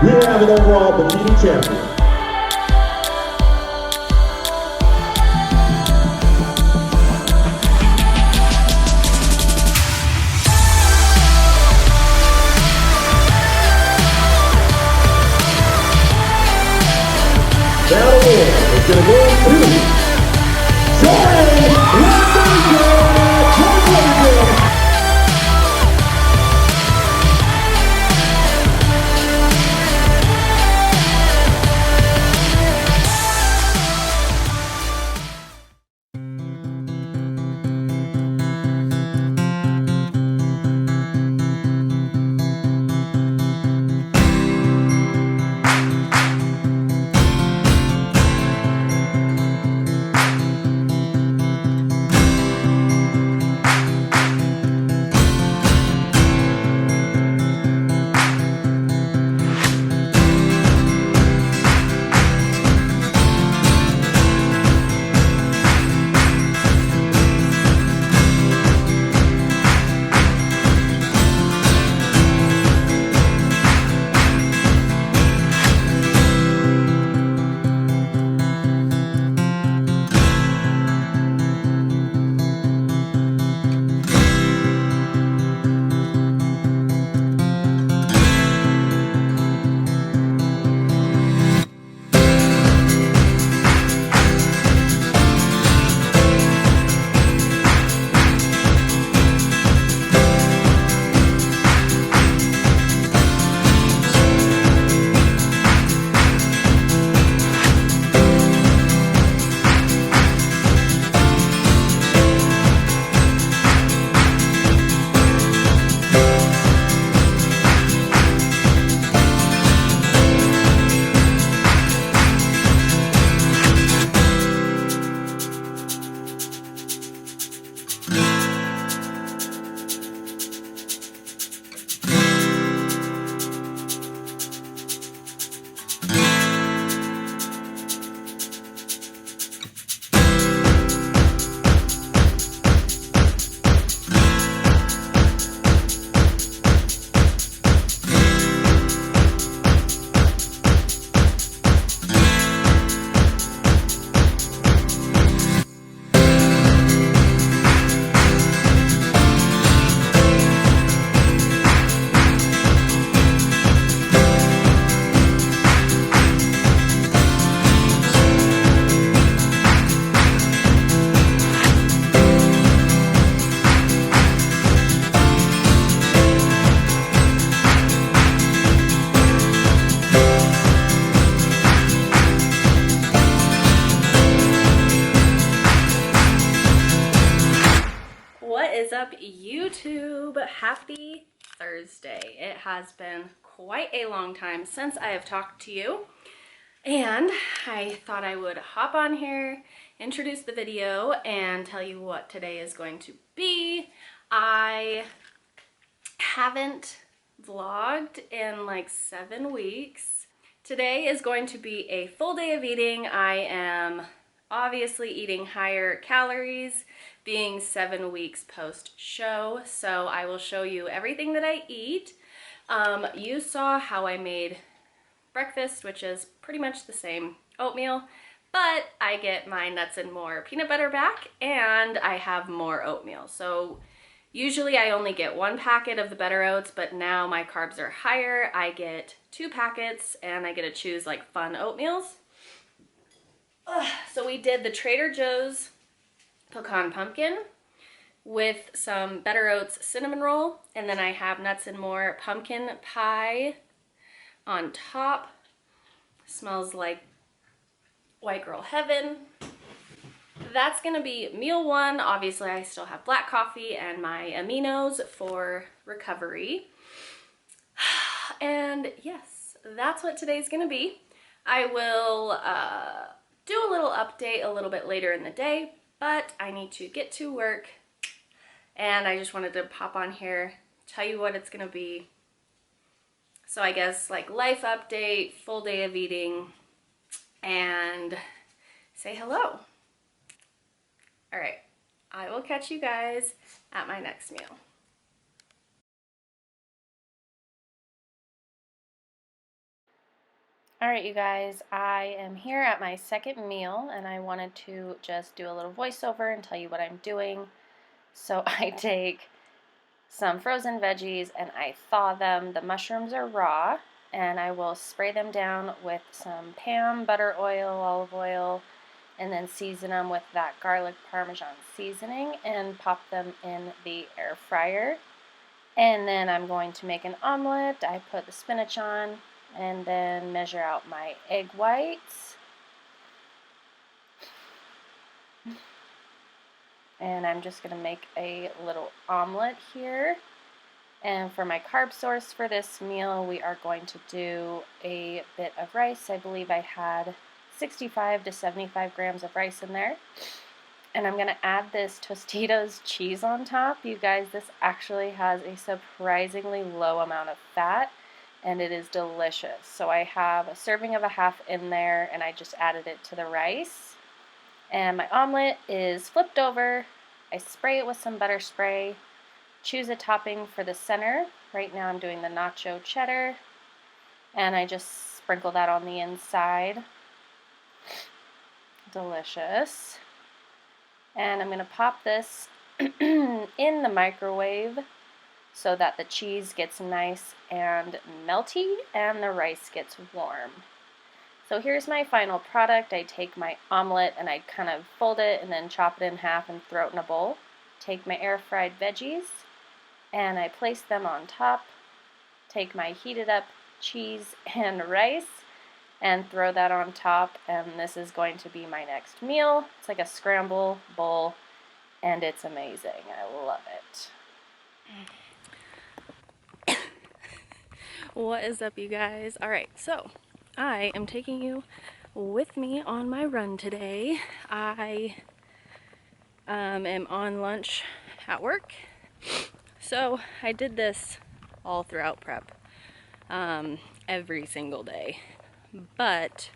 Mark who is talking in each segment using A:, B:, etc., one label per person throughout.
A: we have an overall bikini champion. That award is going to go to Jordan.dee.IFBBPRO.
B: Up YouTube, happy Thursday. It has been quite a long time since I have talked to you, and I thought I would hop on here, introduce the video, and tell you what today is going to be. I haven't vlogged in like 7 weeks. Today is going to be a full day of eating. I am obviously eating higher calories, being 7 weeks post-show, so I will show you everything that I eat. You saw how I made breakfast, which is pretty much the same oatmeal, but I get my nuts and more peanut butter back, and I have more oatmeal. So usually I only get 1 packet of the Better Oats, but now my carbs are higher. I get 2 packets, and I get to choose like fun oatmeals. So we did the Trader Joe's pecan pumpkin with some Better Oats cinnamon roll, and then I have nuts and more pumpkin pie on top. Smells like white girl heaven. That's gonna be meal 1. Obviously I still have black coffee and my aminos for recovery. And yes, that's what today's gonna be. I will do a little update a little bit later in the day, but I need to get to work, and I just wanted to pop on here, tell you what it's gonna be. So I guess like life update, full day of eating, and say hello. All right, I will catch you guys at my next meal. Alright, you guys, I am here at my second meal, and I wanted to just do a little voiceover and tell you what I'm doing. So I take some frozen veggies and I thaw them. The mushrooms are raw, and I will spray them down with some Pam butter oil, olive oil, and then season them with that garlic parmesan seasoning and pop them in the air fryer. And then I'm going to make an omelet. I put the spinach on and then measure out my egg whites. And I'm just going to make a little omelet here. And for my carb source for this meal, we are going to do a bit of rice. I believe I had 65 to 75 grams of rice in there. And I'm going to add this Tostitos cheese on top. You guys, this actually has a surprisingly low amount of fat, and it is delicious. So I have a serving of a half in there, and I just added it to the rice. And my omelet is flipped over. I spray it with some butter spray. Choose a topping for the center. Right now I'm doing the nacho cheddar, and I just sprinkle that on the inside. Delicious. And I'm going to pop this in the microwave so that the cheese gets nice and melty and the rice gets warm. So here's my final product. I take my omelet and I kind of fold it and then chop it in half and throw it in a bowl. Take my air fried veggies and I place them on top. Take my heated up cheese and rice and throw that on top, and this is going to be my next meal. It's like a scramble bowl, and it's amazing. I love it. What is up, you guys? Alright, so I am taking you with me on my run today. I am on lunch at work, so I did this all throughout prep, every single day. But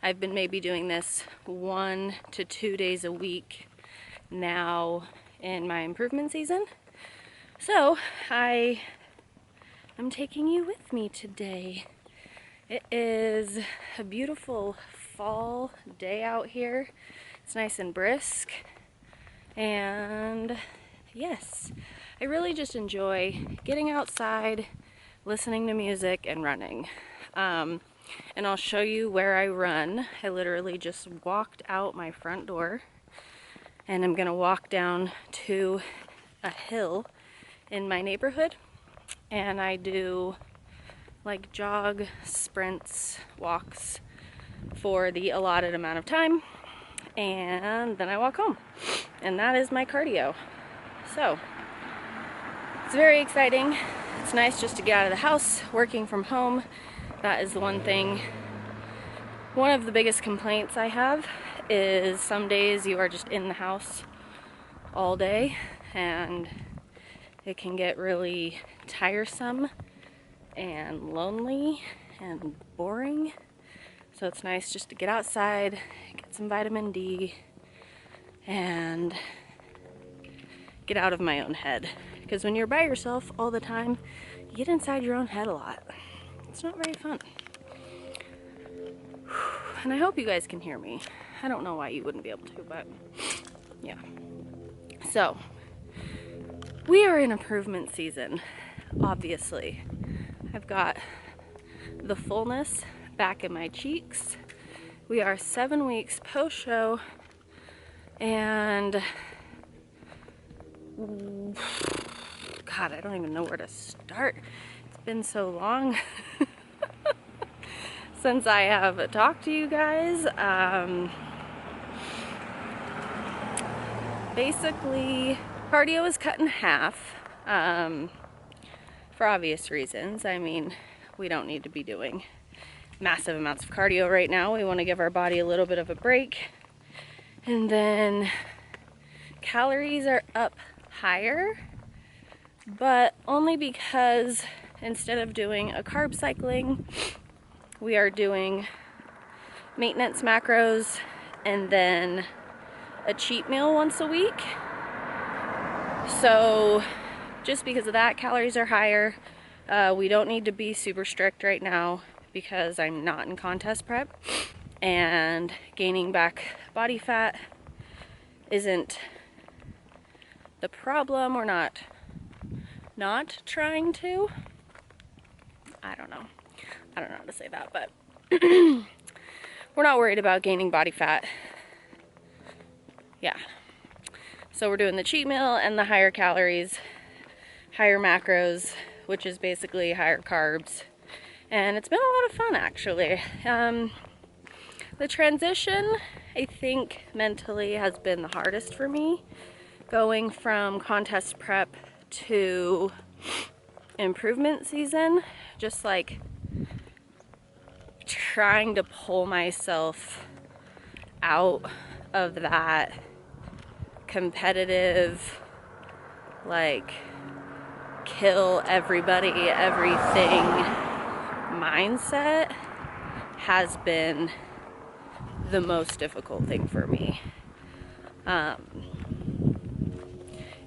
B: I've been maybe doing this 1 to 2 days a week now in my improvement season. So I'm taking you with me today. It is a beautiful fall day out here. It's nice and brisk. And yes, I really just enjoy getting outside, listening to music, and running. And I'll show you where I run. I literally just walked out my front door, and I'm gonna walk down to a hill in my neighborhood, and I do like jog, sprints, walks for the allotted amount of time, and then I walk home, and that is my cardio. So it's very exciting. It's nice just to get out of the house. Working from home, that is the one thing. One of the biggest complaints I have is some days you are just in the house all day, and it can get really tiresome and lonely and boring. So it's nice just to get outside, get some vitamin D, and get out of my own head. Because when you're by yourself all the time, you get inside your own head a lot. It's not very fun. And I hope you guys can hear me. I don't know why you wouldn't be able to, but yeah. So, we are in improvement season, obviously. I've got the fullness back in my cheeks. We are 7 weeks post-show, and God, I don't even know where to start. It's been so long since I have talked to you guys. Basically, cardio is cut in half for obvious reasons. I mean, we don't need to be doing massive amounts of cardio right now. We want to give our body a little bit of a break. And then calories are up higher, but only because instead of doing a carb cycling, we are doing maintenance macros and then a cheat meal once a week. So just because of that, calories are higher. We don't need to be super strict right now because I'm not in contest prep, and gaining back body fat isn't the problem. We're not trying to. I don't know how to say that, but we're not worried about gaining body fat. Yeah. So we're doing the cheat meal and the higher calories, higher macros, which is basically higher carbs. And it's been a lot of fun, actually. The transition, I think, mentally has been the hardest for me. Going from contest prep to improvement season, just like trying to pull myself out of that competitive, like, kill everybody, everything mindset has been the most difficult thing for me.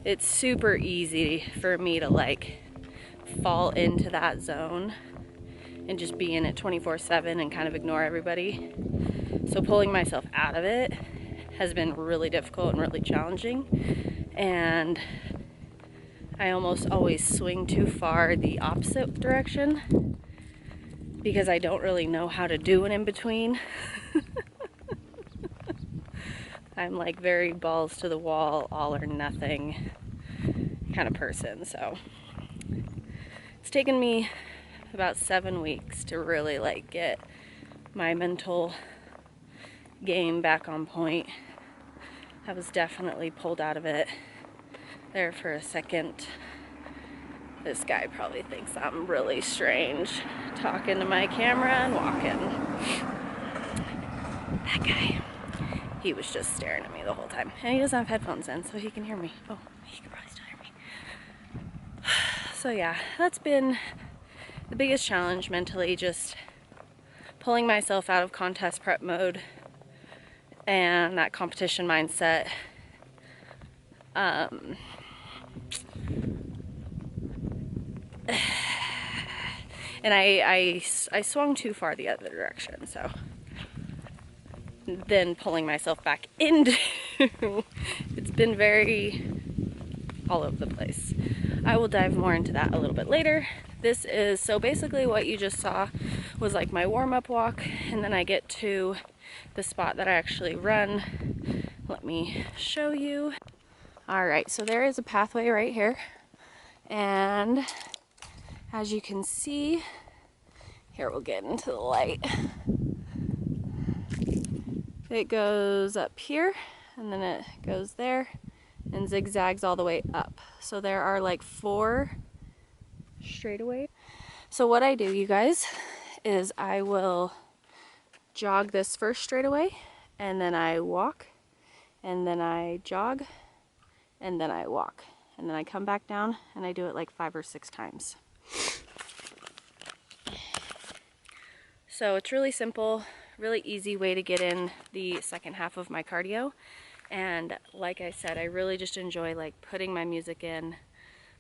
B: It's super easy for me to like fall into that zone and just be in it 24/7 and kind of ignore everybody. So pulling myself out of it has been really difficult and really challenging, and I almost always swing too far the opposite direction because I don't really know how to do an in-between. I'm like very balls to the wall, all or nothing kind of person. So it's taken me about 7 weeks to really like get my mental game back on point. I was definitely pulled out of it there for a second. This guy probably thinks I'm really strange talking to my camera and walking. That guy, he was just staring at me the whole time. And he doesn't have headphones in, so he can hear me. Oh, he can probably still hear me. So yeah, that's been the biggest challenge mentally, just pulling myself out of contest prep mode and that competition mindset. And I swung too far the other direction, so then pulling myself back into it's been very all over the place. I will dive more into that a little bit later. This is, so basically what you just saw was like my warm-up walk, and then I get to the spot that I actually run. Let me show you. All right, so there is a pathway right here, and as you can see, here we'll get into the light. It goes up here, and then it goes there, and zigzags all the way up. So there are like 4 straightaways. So what I do, you guys, is I will jog this first straightaway, and then I walk, and then I jog, and then I walk, and then I come back down, and I do it like 5 or 6 times. So it's really simple, really easy way to get in the second half of my cardio. And like I said, I really just enjoy like putting my music in,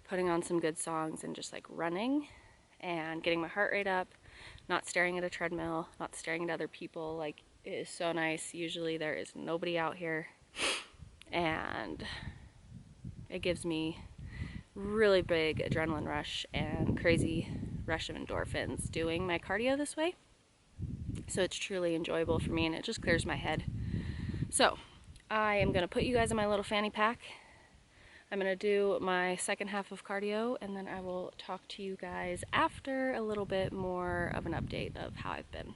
B: putting on some good songs, and just like running and getting my heart rate up, not staring at a treadmill, not staring at other people. Like, it is so nice. Usually there is nobody out here, and it gives me really big adrenaline rush and crazy rush of endorphins doing my cardio this way. So it's truly enjoyable for me, and it just clears my head. So I am going to put you guys in my little fanny pack. I'm going to do my second half of cardio, and then I will talk to you guys after a little bit more of an update of how I've been.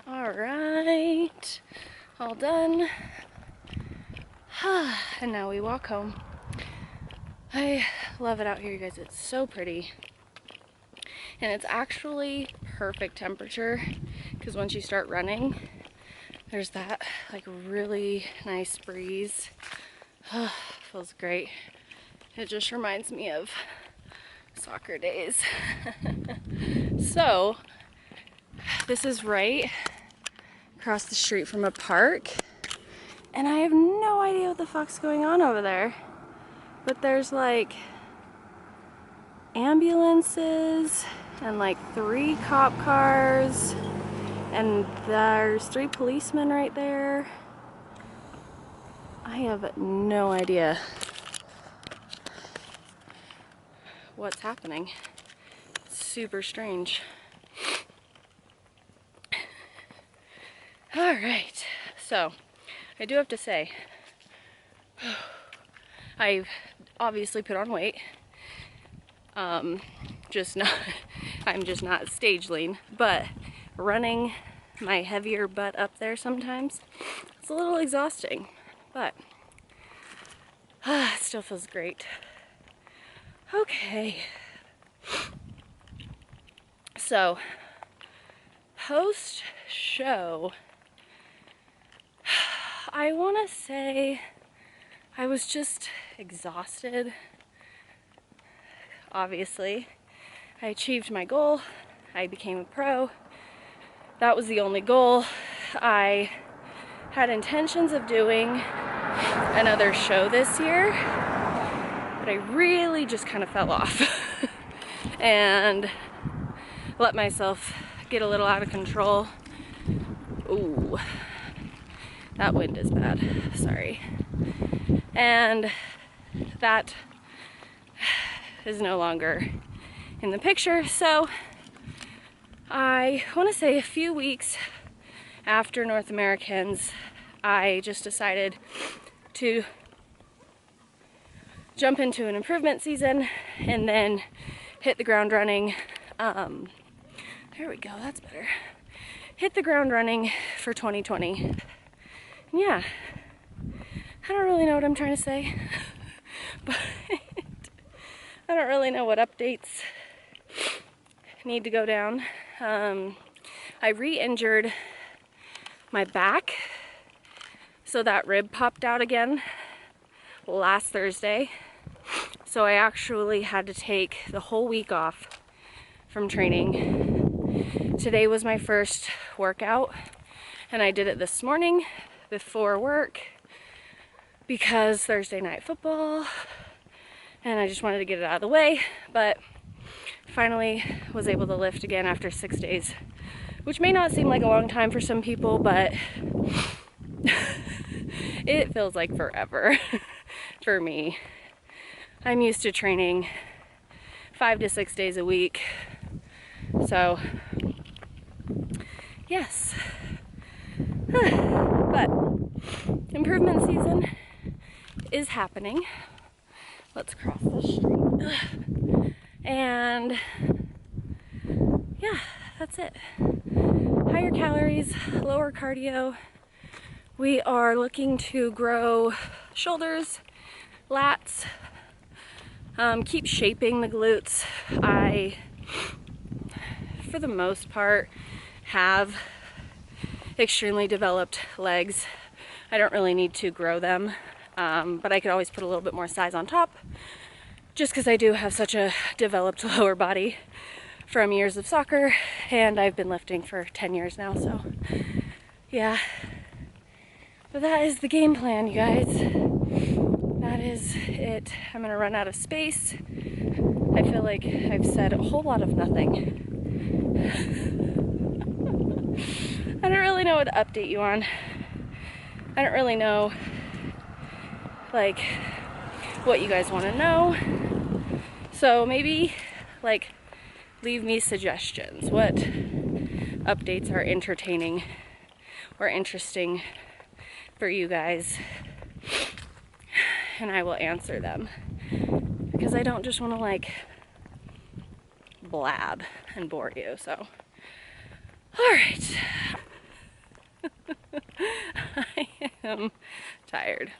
B: All right, all done. And now we walk home. I love it out here, you guys. It's so pretty. And it's actually perfect temperature, because once you start running, there's that like really nice breeze. Feels great. It just reminds me of soccer days. So This is right across the street from a park, and I have no idea what the fuck's going on over there. But there's like ambulances and like 3 cop cars, and there's 3 policemen right there. I have no idea what's happening. It's super strange. All right, so I do have to say, I've obviously put on weight. I'm just not stage lean, but running my heavier butt up there sometimes, it's a little exhausting, but it still feels great. Okay, so post show, I want to say I was just exhausted. Obviously, I achieved my goal. I became a pro. That was the only goal. I had intentions of doing another show this year, but I really just kind of fell off and let myself get a little out of control. Ooh, that wind is bad, sorry. And that is no longer in the picture, so I want to say a few weeks after North Americans, I just decided to jump into an improvement season and then hit the ground running. There we go, that's better. Hit the ground running for 2020. Yeah, I don't really know what I'm trying to say, but I don't really know what updates need to go down. I re-injured my back, so that rib popped out again last Thursday. So I actually had to take the whole week off from training. Today was my first workout, and I did it this morning before work because Thursday night football, and I just wanted to get it out of the way, but finally was able to lift again after 6 days, which may not seem like a long time for some people, but it feels like forever for me. I'm used to training 5 to 6 days a week, so yes. But improvement season is happening. Let's cross the street. And yeah, that's it. Higher calories, lower cardio. We are looking to grow shoulders, lats, keep shaping the glutes. I, for the most part, have extremely developed legs. I don't really need to grow them, but I could always put a little bit more size on top, just because I do have such a developed lower body from years of soccer, and I've been lifting for 10 years now, so yeah. But that is the game plan, you guys. That is it. I'm gonna run out of space. I feel like I've said a whole lot of nothing. I don't really know what to update you on. I don't really know, like, what you guys want to know. So maybe, like, leave me suggestions. What updates are entertaining or interesting for you guys, and I will answer them, because I don't just want to, like, blab and bore you. So all right. I am tired.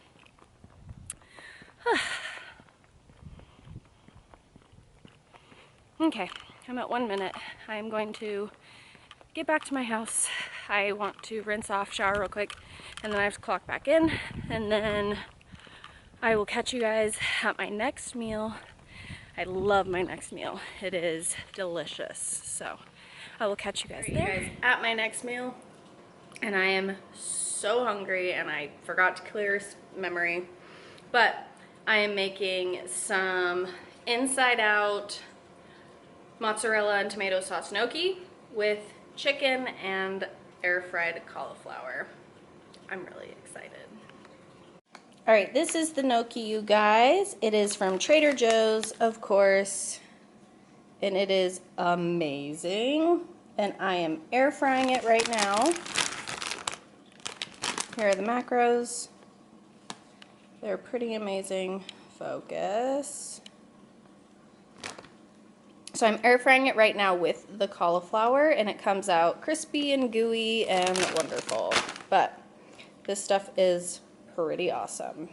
B: Okay, I'm at 1 minute. I'm going to get back to my house. I want to rinse off, shower real quick, and then I have to clock back in, and then I will catch you guys at my next meal. I love my next meal. It is delicious. So I will catch you guys there. Guys, at my next meal, and I am so hungry, and I forgot to clear memory, but I am making some inside out mozzarella and tomato sauce gnocchi with chicken and air fried cauliflower. I'm really excited. All right, this is the gnocchi, you guys. It is from Trader Joe's, of course, and it is amazing. And I am air frying it right now. Here are the macros. They're pretty amazing. Focus. So I'm air frying it right now with the cauliflower, and it comes out crispy and gooey and wonderful. But this stuff is pretty awesome.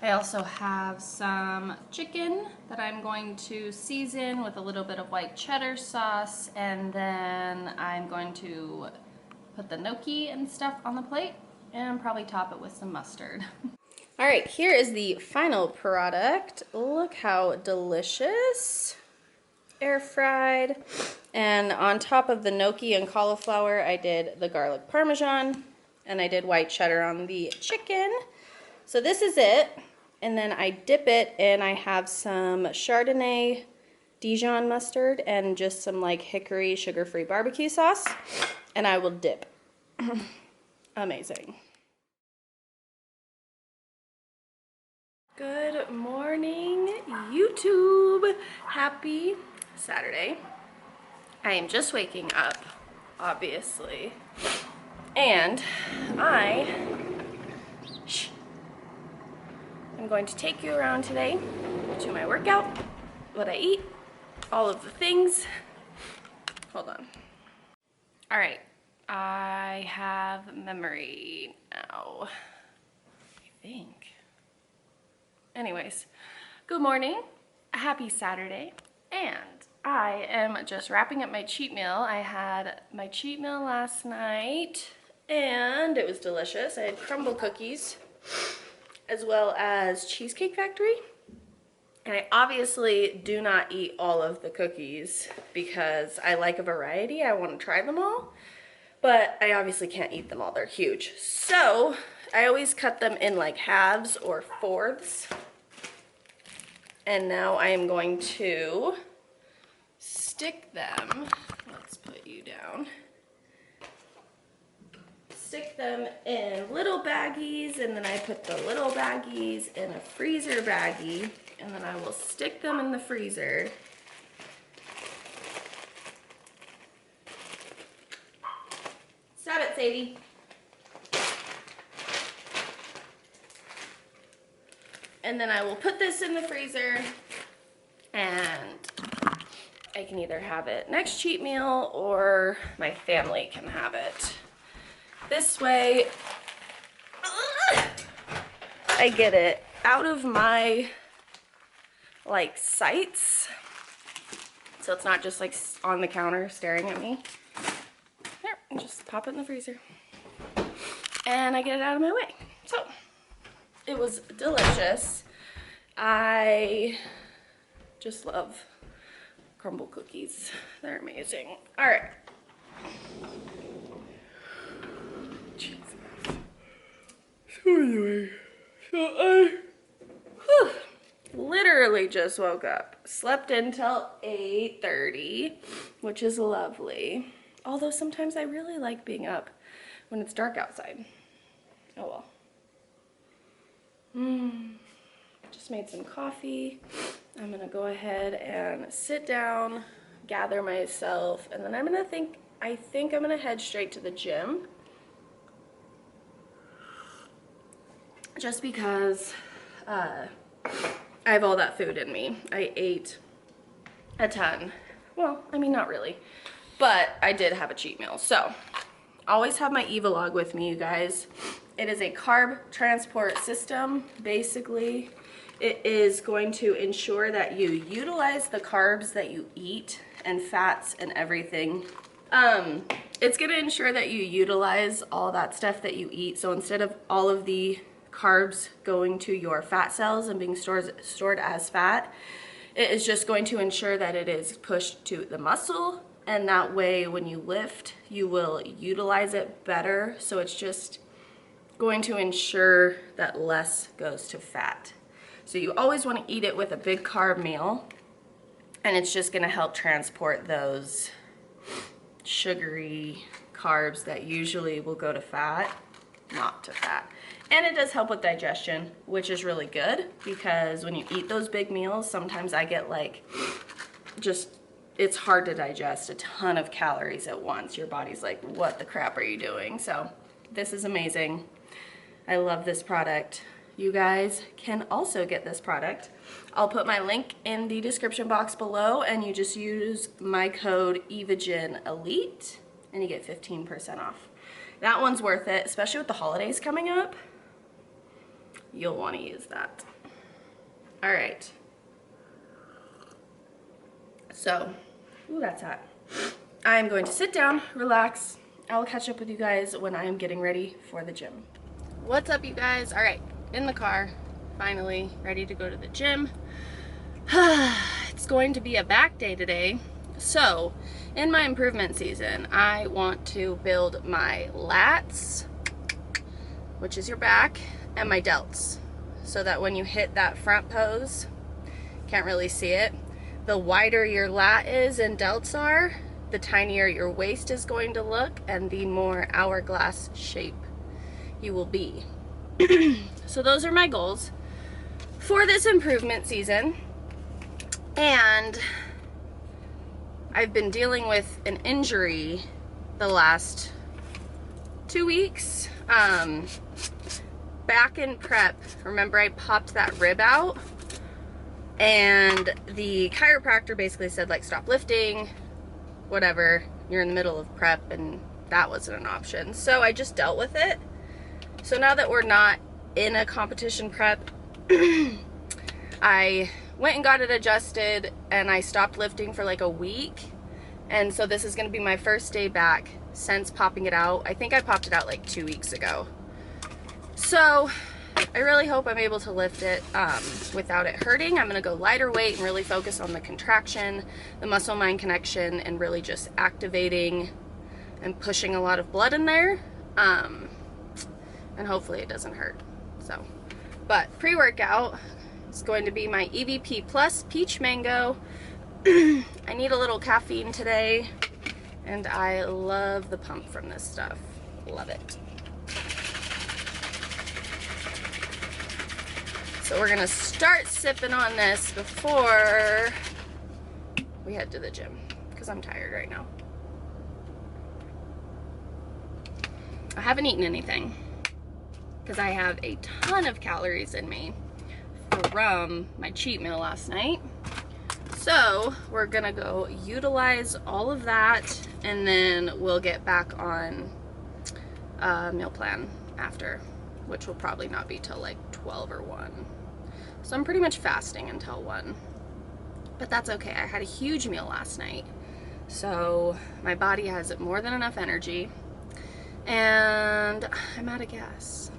B: I also have some chicken that I'm going to season with a little bit of white cheddar sauce, and then I'm going to put the gnocchi and stuff on the plate and probably top it with some mustard. All right, here is the final product. Look how delicious. Air fried. And on top of the gnocchi and cauliflower, I did the garlic parmesan, and I did white cheddar on the chicken. So this is it. And then I dip it, and I have some Chardonnay Dijon mustard and just some like hickory sugar-free barbecue sauce, and I will dip. Amazing. Good morning, YouTube. Happy Saturday. I am just waking up, obviously, and I'm going to take you around today to my workout, what I eat, all of the things. Hold on. All right, I have memory now, I think. Anyways, good morning, happy Saturday, and I am just wrapping up my cheat meal. I had my cheat meal last night, and it was delicious. I had crumble cookies, as well as Cheesecake Factory. And I obviously do not eat all of the cookies because I like a variety. I want to try them all, but I obviously can't eat them all. They're huge. So I always cut them in like halves or fourths. And now I am going to stick them, let's put you down. Stick them in little baggies, and then I put the little baggies in a freezer baggie, and then I will stick them in the freezer. Stop it, Sadie. And then I will put this in the freezer, and I can either have it next cheat meal or my family can have it. This way, I get it out of my like sights, so it's not just like on the counter staring at me. There, and just pop it in the freezer, and I get it out of my way. So it was delicious. I just love crumble cookies. They're amazing. All right. Jesus. So anyway, I literally just woke up. Slept until 8:30, which is lovely. Although sometimes I really like being up when it's dark outside. Oh well. Just made some coffee. I'm gonna go ahead and sit down, gather myself, and then I think I'm gonna head straight to the gym. Just because I have all that food in me. I ate a ton. Well, I mean, not really, but I did have a cheat meal. So, always have my Evolog with me, you guys. It is a carb transport system, basically. It is going to ensure that you utilize the carbs that you eat and fats and everything. It's going to ensure that you utilize all that stuff that you eat. So instead of all of the carbs going to your fat cells and being stored as fat, it is just going to ensure that it is pushed to the muscle and that way when you lift, you will utilize it better. So it's just going to ensure that less goes to fat. So you always want to eat it with a big carb meal, and it's just going to help transport those sugary carbs that usually will go to fat, not to fat. And it does help with digestion, which is really good, because when you eat those big meals, sometimes I get like, it's hard to digest a ton of calories at once. Your body's like, what the crap are you doing? So this is amazing. I love this product. You guys can also get this product. I'll put my link in the description box below, and you just use my code EVAGENELITE and you get 15% off. That one's worth it, especially with the holidays coming up. You'll want to use that. All right. So, ooh, that's hot. I'm going to sit down, relax. I'll catch up with you guys when I am getting ready for the gym. What's up, you guys? All right, in the car, finally ready to go to the gym. It's going to be a back day today. So, in my improvement season, I want to build my lats, which is your back, and my delts, so that when you hit that front pose, can't really see it, the wider your lat is and delts are, the tinier your waist is going to look, and the more hourglass shape you will be. So those are my goals for this improvement season. And I've been dealing with an injury the last 2 weeks. Back in prep, remember I popped that rib out, and the chiropractor basically said, like, stop lifting, whatever, you're in the middle of prep, and that wasn't an option. So I just dealt with it. So now that we're not in a competition prep, I went and got it adjusted, and I stopped lifting for like a week. And so this is going to be my first day back since popping it out. I think I popped it out like 2 weeks ago. So I really hope I'm able to lift it without it hurting. I'm going to go lighter weight and really focus on the contraction, the muscle-mind connection, and really just activating and pushing a lot of blood in there. And hopefully it doesn't hurt. So, but pre-workout is going to be my EVP Plus Peach Mango. I need a little caffeine today, and I love the pump from this stuff. Love it. So we're gonna start sipping on this before we head to the gym, because I'm tired right now. I haven't eaten anything because I have a ton of calories in me from my cheat meal last night. So we're gonna go utilize all of that, and then we'll get back on a meal plan after, which will probably not be till like 12 or 1. So I'm pretty much fasting until 1, but that's okay. I had a huge meal last night, so my body has more than enough energy, and I'm out of gas.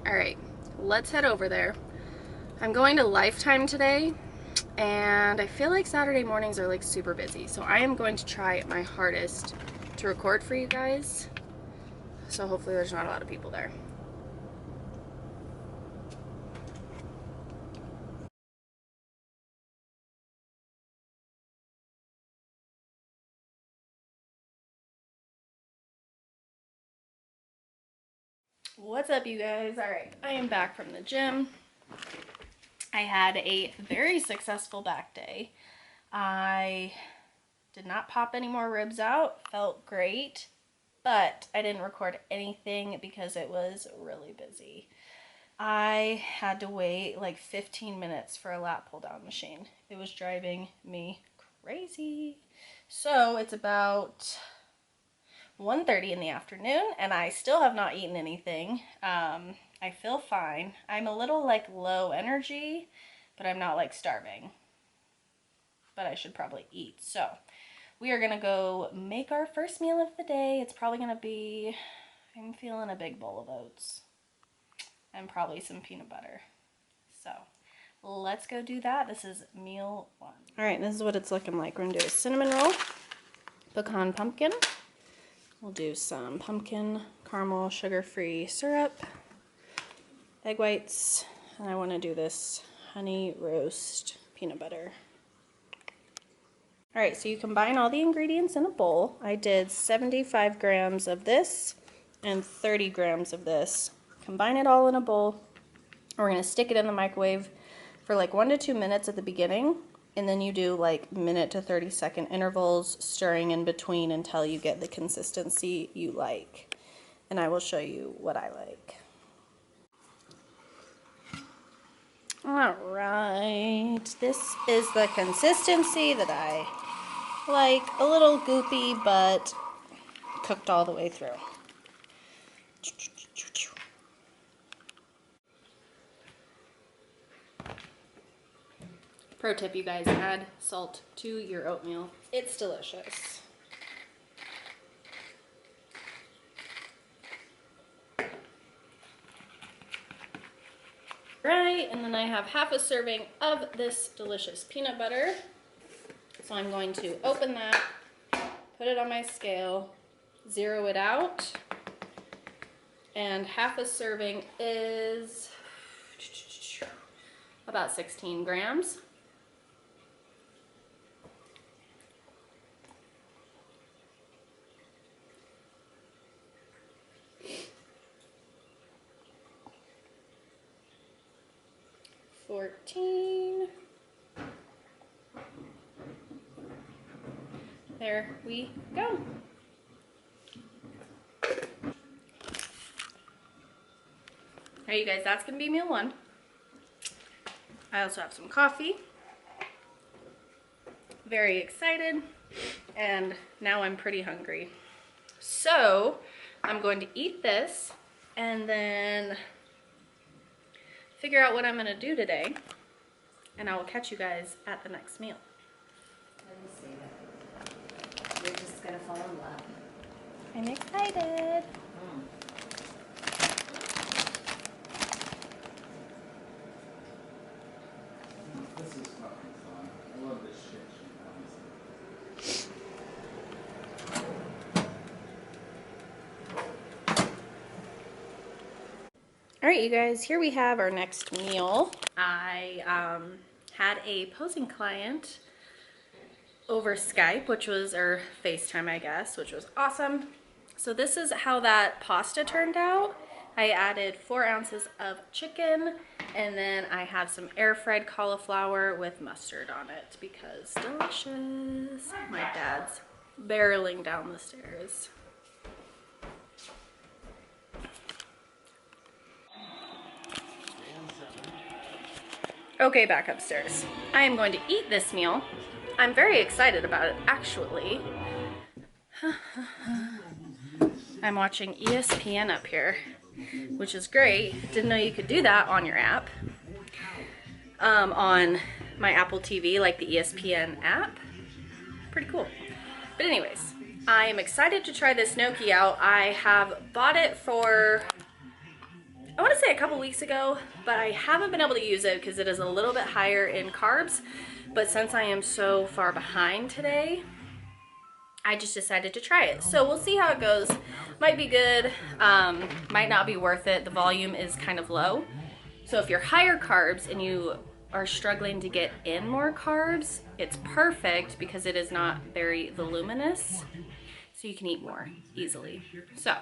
B: All right, let's head over there. I'm going to Lifetime today, and I feel like Saturday mornings are like super busy, so I am going to try my hardest to record for you guys. So hopefully there's not a lot of people there. What's up, you guys? All right, I am back from the gym. I had a very successful back day. I did not pop any more ribs out, felt great, but I didn't record anything because it was really busy. I had to wait like 15 minutes for a lat pull down machine. It was driving me crazy. So it's about 1:30 in the afternoon, and I still have not eaten anything. I feel fine. I'm a little like low energy, but I'm not like starving. But I should probably eat. So we are gonna go make our first meal of the day. It's probably gonna be, I'm feeling a big bowl of oats and probably some peanut butter. So let's go do that. This is meal 1. All right, this is what it's looking like. We're gonna do a cinnamon roll, pecan pumpkin. We'll do some pumpkin caramel sugar-free syrup, egg whites, and I want to do this honey roast peanut butter. All right, so you combine all the ingredients in a bowl. I did 75 grams of this and 30 grams of this. Combine it all in a bowl. We're gonna stick it in the microwave for like 1 to 2 minutes at the beginning, and then you do like minute to 30-second intervals, stirring in between until you get the consistency you like. And I will show you what I like. All right, this is the consistency that I like. A little goopy, but cooked all the way through. Pro tip, you guys, add salt to your oatmeal. It's delicious. Right, and then I have half a serving of this delicious peanut butter. So I'm going to open that, put it on my scale, zero it out, and half a serving is about 16 grams. There we go. All right, you guys, that's gonna be meal 1. I also have some coffee. Very excited, and now I'm pretty hungry. So I'm going to eat this and then figure out what I'm gonna do today, and I will catch you guys at the next meal.
C: Let me see that. You're just gonna fall in love.
B: I'm excited.
D: This is fucking fun. I love this shit.
B: All right, you guys, here we have our next meal. I had a posing client over Skype, or FaceTime, I guess, which was awesome. So this is how that pasta turned out. I added 4 ounces of chicken, and then I have some air fried cauliflower with mustard on it because delicious. My dad's barreling down the stairs. Okay, back upstairs. I am going to eat this meal. I'm very excited about it, actually. I'm watching ESPN up here, which is great. Didn't know you could do that on your app. On my Apple TV, like the ESPN app. Pretty cool. But anyways, I am excited to try this gnocchi out. I have bought it for, I want to say a couple weeks ago, but I haven't been able to use it because it is a little bit higher in carbs. But since I am so far behind today, I just decided to try it. So we'll see how it goes. Might be good, might not be worth it. The volume is kind of low. So if you're higher carbs and you are struggling to get in more carbs, it's perfect because it is not very voluminous. So you can eat more easily. So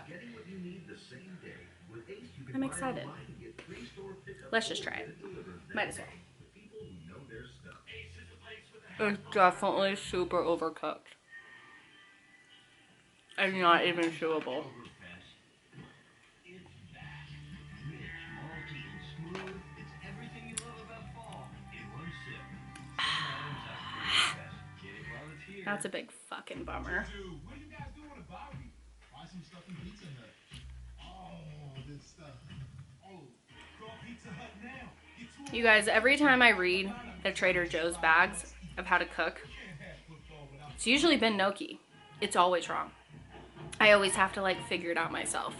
B: I'm excited. Let's just try it. Might as well. It's definitely super overcooked. And not even chewable. That's a big fucking bummer. You guys, every time I read the Trader Joe's bags of how to cook, it's usually been gnocchi. It's always wrong. I always have to like figure it out myself.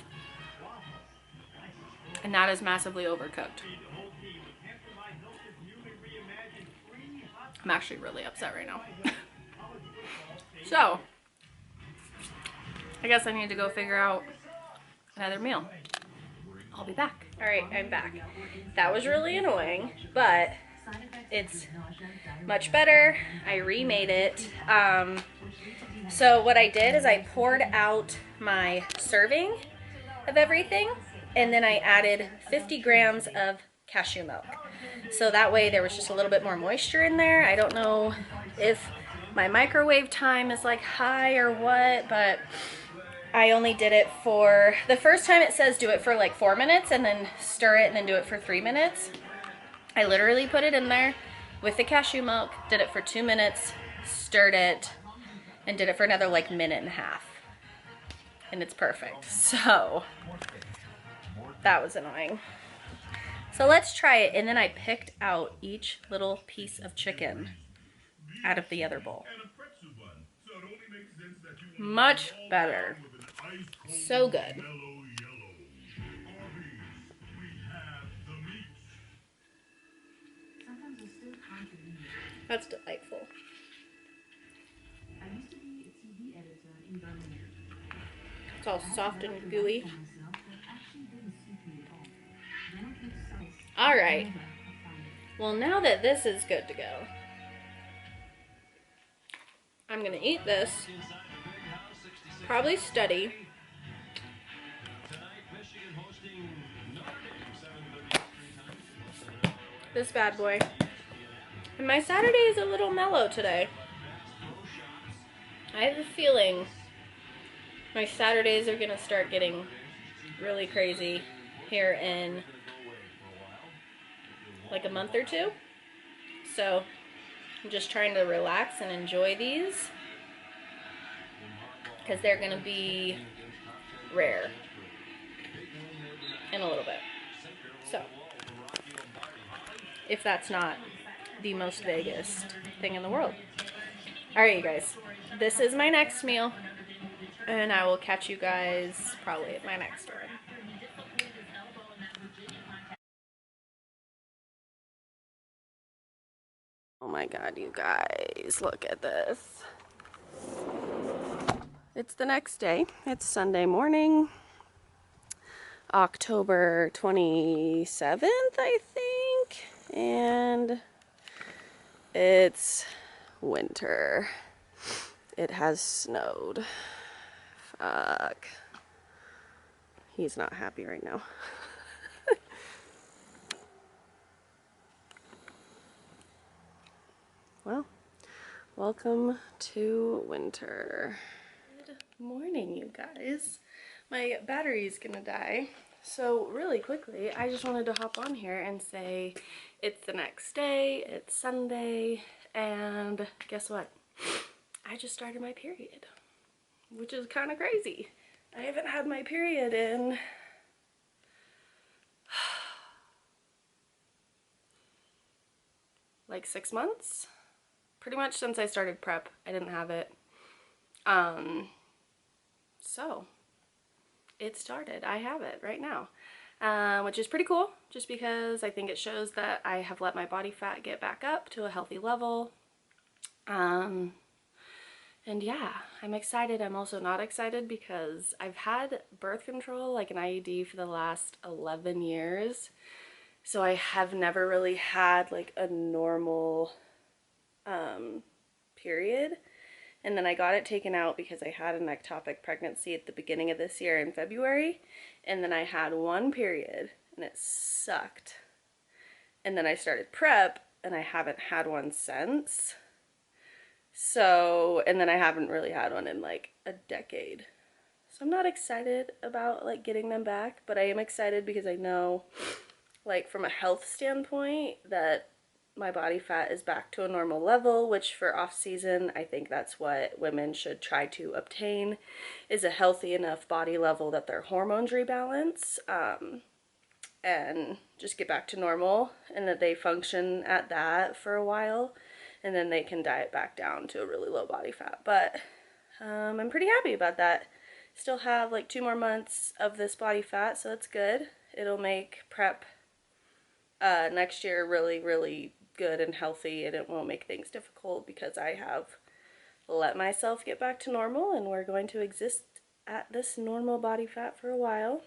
B: And that is massively overcooked. I'm actually really upset right now. So, I guess I need to go figure out another meal. I'll be back. All right, I'm back. That was really annoying, but it's much better. I remade it. So what I did is I poured out my serving of everything, and then I added 50 grams of cashew milk. So that way there was just a little bit more moisture in there. I don't know if my microwave time is like high or what, but I only did it for, the first time it says do it for like 4 minutes and then stir it and then do it for 3 minutes. I literally put it in there with the cashew milk, did it for 2 minutes, stirred it, and did it for another like minute and a half. And it's perfect. So that was annoying. So let's try it. And then I picked out each little piece of chicken out of the other bowl. Much better. So good. That's delightful. It's all soft and gooey. All right. Well, now that this is good to go, I'm gonna eat this, probably study, this bad boy. And my Saturday is a little mellow today. I have a feeling my Saturdays are gonna start getting really crazy here in like a month or two. So I'm just trying to relax and enjoy these because they're gonna be rare in a little bit. So if that's not the most vaguest thing in the world. All right, you guys, this is my next meal, and I will catch you guys probably at my next one. Oh my God, you guys, look at this. It's the next day. It's Sunday morning, October 27th, I think, and it's winter. It has snowed. Fuck. He's not happy right now. Well, welcome to winter. Good morning, you guys. My battery's gonna die. So really quickly, I just wanted to hop on here and say it's the next day, it's Sunday, and guess what? I just started my period, which is kind of crazy. I haven't had my period in like 6 months. Pretty much since I started prep, I didn't have it. So it started. I have it right now, which is pretty cool just because I think it shows that I have let my body fat get back up to a healthy level. And yeah, I'm excited. I'm also not excited because I've had birth control, like an IUD, for the last 11 years. So I have never really had like a normal period. And then I got it taken out because I had an ectopic pregnancy at the beginning of this year in February. And then I had one period and it sucked. And then I started prep and I haven't had one since. So, and then I haven't really had one in like a decade. So I'm not excited about like getting them back, but I am excited because I know like from a health standpoint that my body fat is back to a normal level, which for off season, I think that's what women should try to obtain, is a healthy enough body level that their hormones rebalance, and just get back to normal, and that they function at that for a while, and then they can diet back down to a really low body fat. But I'm pretty happy about that. Still have like 2 more months of this body fat, so that's good. It'll make prep next year really, really good and healthy, and it won't make things difficult because I have let myself get back to normal, and we're going to exist at this normal body fat for a while.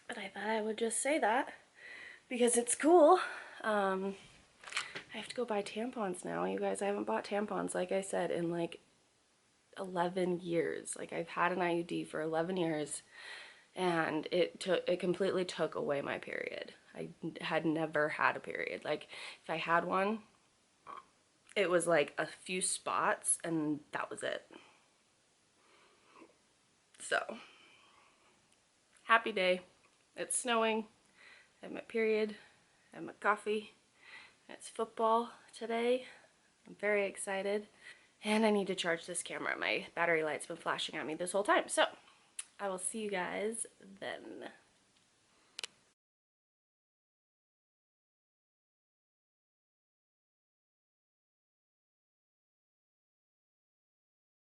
B: But I thought I would just say that because it's cool. I have to go buy tampons now. You guys, I haven't bought tampons, like I said, in like 11 years. Like, I've had an IUD for 11 years, and it completely took away my period. I had never had a period. Like, if I had one, it was like a few spots and that was it. So, happy day. It's snowing. I have my period. I have my coffee. It's football today. I'm very excited. And I need to charge this camera. My battery light's been flashing at me this whole time. So, I will see you guys then.